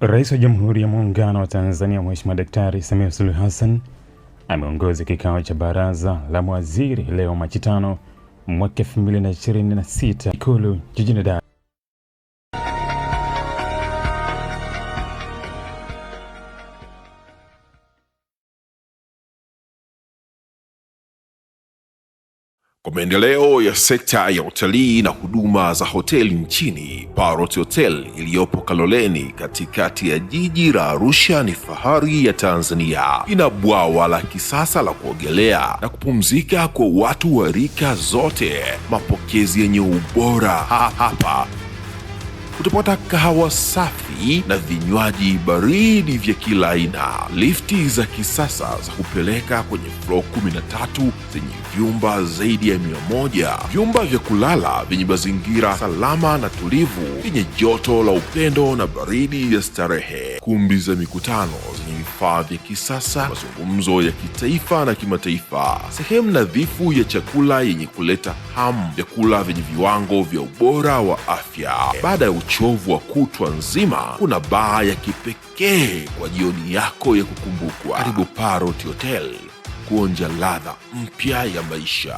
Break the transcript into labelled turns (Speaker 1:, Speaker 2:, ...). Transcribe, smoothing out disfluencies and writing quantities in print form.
Speaker 1: Rais wa Jamhuri ya Muungano wa Tanzania Mheshimiwa Daktari Samia Suluhu Hassan ameongoza kikao cha baraza la mawaziri leo Machi 5 mwaka 2026 Ikulu jijini Dar.
Speaker 2: Kwa maendeleo ya sekta ya utalii na huduma za hoteli nchini, Parrot Hotel iliyopo Kaloleni katikati ya jiji la Arusha ni fahari ya Tanzania. Ina bwawa la kisasa la kuogelea na kupumzika kwa watu wa rika zote, mapokezi yenye ubora. Hapa utapata kahawa safi na vinywaji baridi vya kila aina, lifti za kisasa za kupeleka kwenye floor 13 zenye vyumba zaidi ya 100, vyumba vya kulala vyenye mazingira salama na tulivu, vyenye joto la upendo na baridi ya starehe, kumbi za mikutano zenye vifaa vya kisasa, mazungumzo ya kitaifa na kimataifa, sehemu nadhifu ya chakula yenye kuleta hamu, vyakula vyenye viwango vya ubora wa afya. Baada ya uchovu wa kutwa nzima, kuna baa ya kipekee kwa jioni yako ya kukumbukwa. Karibu Parrot Hotel kuonja ladha mpya ya maisha.